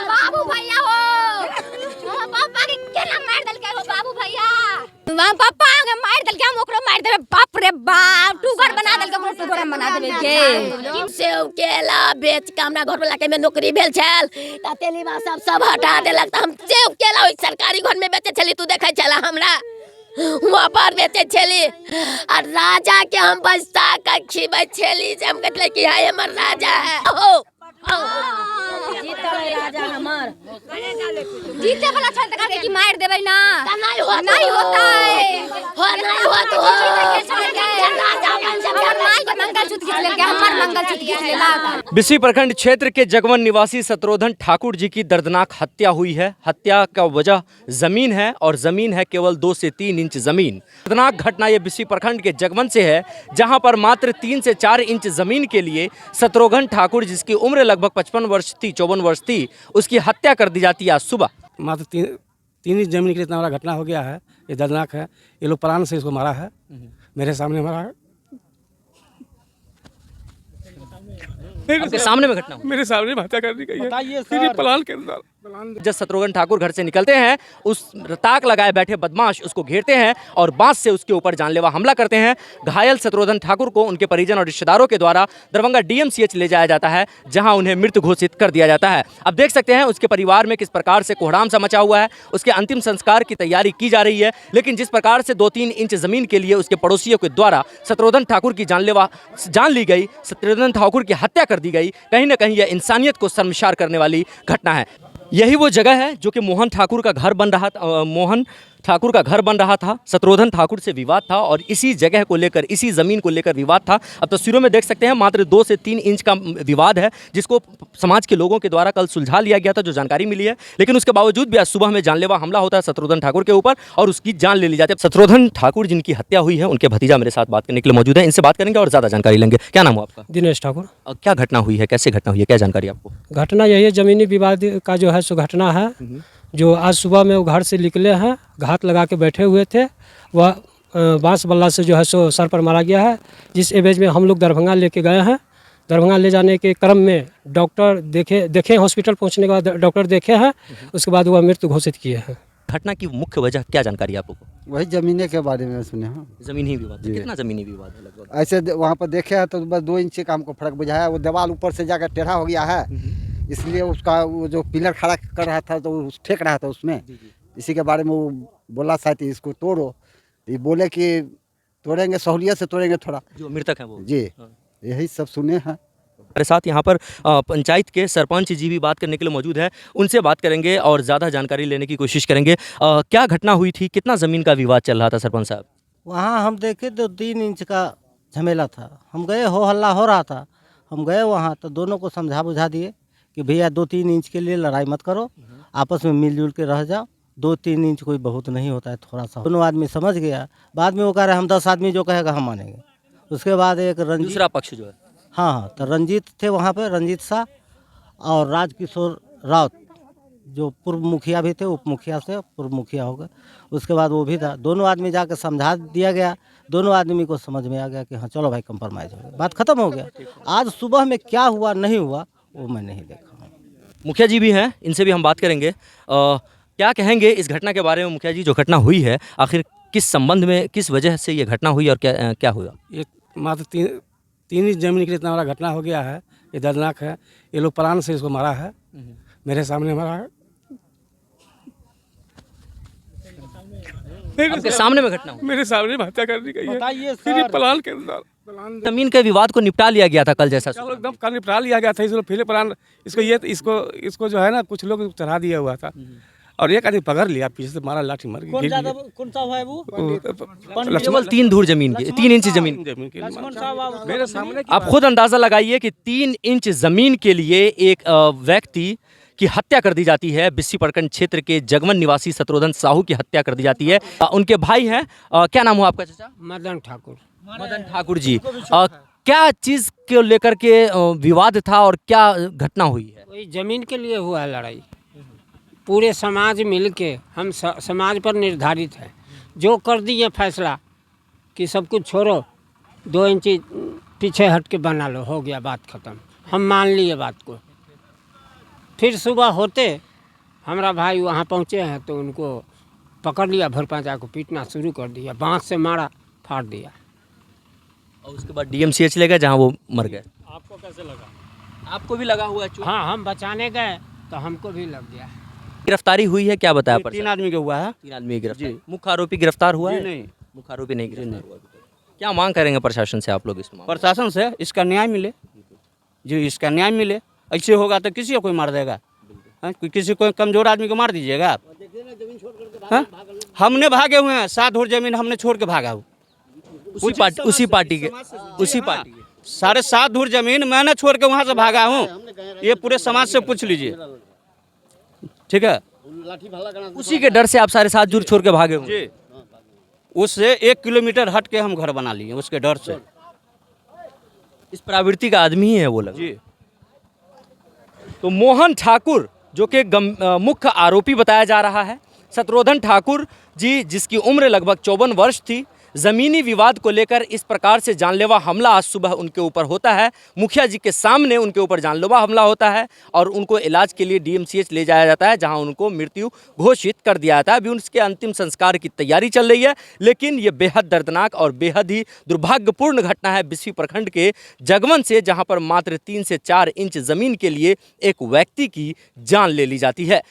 बाबू भैया हो पापा के केना मार दल के हो बाबू भैया पापा के मार दल के हम ओकरो मार देबे बाप रे बाप टुकर बना दल के ओकरो टुकर बना देबे के सेव केला बेच के हमरा घर वाला के में नौकरी भेल छल त तेलीबा सब हटा देलक त हम सेव केला ओइ सरकारी घर में बेचे छली तू देखै छला हमरा वहाँ पर बेचे छली और राजा के हम बस्ता का खिबै छली जे हम कहले कि हाय हमर राजा है जीतले राजा हमर जीते वाला छल तक के कि मार देबै ना नहीं होता है हो नहीं होत हो राजा बन से माई के मंगलसूत्र खींच लेके हमर मंगलसूत्र खींच लेला बिस्सी प्रखंड क्षेत्र के जगवन निवासी शत्रुघ्न ठाकुर जी की दर्दनाक हत्या हुई है। हत्या का वजह जमीन है और जमीन है केवल 2 से 3 इंच जमीन। दर्दनाक घटना ये बिस्सी प्रखंड के जगवन से है, जहां पर मात्र 3 से 4 इंच जमीन के लिए शत्रुघ्न ठाकुर जिसकी उम्र लगभग 55 वर्ष थी, 54 वर्ष थी, उसकी हत्या कर दी जाती है आज सुबह। मात्र 3 इंच जमीन के लिए इतना बड़ा घटना हो गया है, ये दर्दनाक है। ये लोग प्राण से इसको मारा है, मेरे सामने मारा है। आपके सामने में घटना हुई? मेरे सामने हत्या कर दी गई है, फिर प्लान के अंदर। जब शत्रुघ्न ठाकुर घर से निकलते हैं, उस ताक लगाए बैठे बदमाश उसको घेरते हैं और बांस से उसके ऊपर जानलेवा हमला करते हैं। घायल शत्रुघ्न ठाकुर को उनके परिजन और रिश्तेदारों के द्वारा दरभंगा DMCH ले जाया जाता है, जहां उन्हें मृत घोषित कर दिया जाता है। अब देख सकते हैं उसके परिवार में किस प्रकार से कोहराम सा मचा हुआ है। उसके अंतिम संस्कार की तैयारी की जा रही है, लेकिन जिस प्रकार से 2-3 इंच जमीन के लिए उसके पड़ोसियों के द्वारा शत्रुघ्न ठाकुर की जानलेवा जान ली गई, शत्रुघ्न ठाकुर की हत्या कर दी गई, कहीं ना कहीं यह इंसानियत को शर्मसार करने वाली घटना है। यही वो जगह है जो कि मोहन ठाकुर का घर बन रहा था। शत्रुघ्न ठाकुर से विवाद था और इसी जगह को लेकर, इसी ज़मीन को लेकर विवाद था। अब तस्वीरों में देख सकते हैं मात्र 2 से 3 इंच का विवाद है, जिसको समाज के लोगों के द्वारा कल सुलझा लिया गया था, जो जानकारी मिली है। लेकिन उसके बावजूद भी आज सुबह में जानलेवा हमला होता है शत्रुघ्न ठाकुर के ऊपर और उसकी जान ले ली जाती है। शत्रुघ्न ठाकुर जिनकी हत्या हुई है, उनके भतीजा मेरे साथ बात करने के लिए मौजूद है। इनसे बात करेंगे और ज़्यादा जानकारी लेंगे। क्या नाम हो आपका? दिनेश ठाकुर। क्या घटना हुई है, कैसे घटना हुई है, क्या जानकारी आपको? घटना यही है, ज़मीनी विवाद का जो है सो घटना है, जो आज सुबह में वो घर से निकले हैं, घात लगा के बैठे हुए थे। वह बांस बल्ला से जो है सो सर पर मारा गया है, जिस एवज में हम लोग दरभंगा लेके गए हैं। दरभंगा ले जाने के क्रम में डॉक्टर देखे हॉस्पिटल पहुंचने के बाद डॉक्टर देखे हैं, उसके बाद वह मृत्यु घोषित किए हैं। घटना की मुख्य वजह क्या जानकारी है आपको? वही ज़मीने के बारे में सुने हैं। ज़मीनी विवाद? कितना ज़मीनी विवाद है लगभग? ऐसे वहाँ पर देखे हैं तो बस 2 इंच का हमको फर्क बुझाया। वो दीवार ऊपर से जाकर टेढ़ा हो गया है, इसलिए उसका वो जो पिलर खड़ा कर रहा था तो ठेक रहा था उसमें। इसी के बारे में वो बोला शायद इसको तोड़ो, ये बोले कि तोड़ेंगे, सहूलियत से तोड़ेंगे थोड़ा। जो मृतक है वो? जी, यही सब सुने हैं। हमारे साथ यहाँ पर पंचायत के सरपंच जी भी बात करने के लिए मौजूद है। उनसे बात करेंगे और ज़्यादा जानकारी लेने की कोशिश करेंगे। क्या घटना हुई थी, कितना ज़मीन का विवाद चल रहा था सरपंच साहब? वहाँ हम देखे तो 3 इंच का झमेला था। हम गए, हो हल्ला हो रहा था, हम गए वहाँ तो दोनों को समझा बुझा दिए कि भैया 2-3 इंच के लिए लड़ाई मत करो, आपस में मिलजुल के रह जाओ। 2-3 इंच कोई बहुत नहीं होता है, थोड़ा सा। दोनों आदमी समझ गया। बाद में वो कह रहे हम 10 आदमी जो कहेगा हम मानेंगे। उसके बाद एक रंजीत, दूसरा पक्ष जो है, हाँ, तो रंजीत थे वहाँ पे, रंजीत शाह और राजकिशोर राउत, जो पूर्व मुखिया भी थे, उप मुखिया से पूर्व मुखिया हो गए। उसके बाद वो भी था। दोनों आदमी जाकर समझा दिया गया, दोनों आदमी को समझ में आ गया कि हाँ चलो भाई कंप्रोमाइज़ हो गया, बात खत्म हो गया। आज सुबह में क्या हुआ नहीं हुआ वो मैं नहीं देखा। मुखिया जी भी हैं, इनसे भी हम बात करेंगे। क्या कहेंगे इस घटना के बारे में मुखिया जी? जो घटना हुई है आखिर किस संबंध में, किस वजह से ये घटना हुई और क्या हुआ? ये मात्र 3 इंच जमीन के लिए इतना बड़ा घटना हो गया है, ये दर्दनाक है। ये लोग प्राण से इसको मारा है, मेरे सामने मारा है। आपके सामने में घटना हुई? मेरे सामने हत्या कर दी गई है, फिर प्लान के अंदर। जमीन के विवाद को निपटा लिया गया था कल, जैसा चलो एकदम कल निपटा लिया गया था। इसको फिर प्लान, इसको जो है ना, कुछ लोग चढ़ा दिया हुआ था और एक आदमी पकड़ लिया, पीछे से मारा, लाठी मार कौन सा है वो? केवल 3 धूर जमीन की, 3 इंच जमीन मेरे सामने। आप खुद अंदाजा लगाइए कि 3 इंच जमीन के लिए एक व्यक्ति की हत्या कर दी जाती है। बिस्सी प्रखंड क्षेत्र के जगवन निवासी शत्रुघ्न साहू की हत्या कर दी जाती है। उनके भाई हैं, क्या नाम हुआ आपका चाचा? मदन ठाकुर। मदन ठाकुर जी, क्या चीज़ को लेकर के विवाद था और क्या घटना हुई है? वही ज़मीन के लिए हुआ है लड़ाई। पूरे समाज मिल के, हम समाज पर निर्धारित है, जो कर दिए फैसला कि सब कुछ छोड़ो, 2 इंच पीछे हट के बना लो, हो गया, बात खत्म। हम मान लिए बात को। फिर सुबह होते हमारा भाई वहाँ पहुँचे हैं तो उनको पकड़ लिया, भरपाजा को पीटना शुरू कर दिया, बाँस से मारा, फाड़ दिया। और उसके बाद DMCH ले गए जहाँ वो मर गए। आपको कैसे लगा? आपको भी लगा हुआ है चोट? हाँ, हम बचाने गए तो हमको भी लग गया। गिरफ्तारी हुई है, क्या बताया? 3 आदमी का हुआ है। 3 आदमी गिरफ्तार। मुख्य आरोपी गिरफ्तार हुआ है? नहीं, मुख्य आरोपी नहीं गिरफ्तार हुआ अभी तक। क्या मांग करेंगे प्रशासन से आप लोग इस मामले में? प्रशासन से इसका न्याय मिले जी, इसका न्याय मिले। ऐसे होगा तो किसी को कोई मार देगा? हाँ, किसी को कमजोर आदमी को मार दीजिएगा आप? हाँ? हमने भागे हुए हैं, 7 धुर जमीन हमने छोड़ के भागा हूँ। उसी पार्टी के 7.5 धुर जमीन मैंने छोड़ के वहाँ से भागा हूँ। ये पूरे समाज से पूछ लीजिए, ठीक है? उसी के डर से आप 7.5 धुर छोड़ के भागे हुए? जी, उससे 1 किलोमीटर हट के हम घर बना लिए उसके डर से। इस प्रवृत्ति का आदमी ही है वो लग। जी, तो मोहन ठाकुर जो कि मुख्य आरोपी बताया जा रहा है, शत्रुघ्न ठाकुर जी जिसकी उम्र लगभग 54 वर्ष थी, ज़मीनी विवाद को लेकर इस प्रकार से जानलेवा हमला आज सुबह उनके ऊपर होता है। मुखिया जी के सामने उनके ऊपर जानलेवा हमला होता है और उनको इलाज के लिए DMCH ले जाया जाता है, जहां उनको मृत्यु घोषित कर दिया जाता है। अभी उनके अंतिम संस्कार की तैयारी चल रही है, लेकिन ये बेहद दर्दनाक और बेहद ही दुर्भाग्यपूर्ण घटना है बिस्फी प्रखंड के जगवन से, जहाँ पर मात्र 3 से 4 इंच ज़मीन के लिए एक व्यक्ति की जान ले ली जाती है।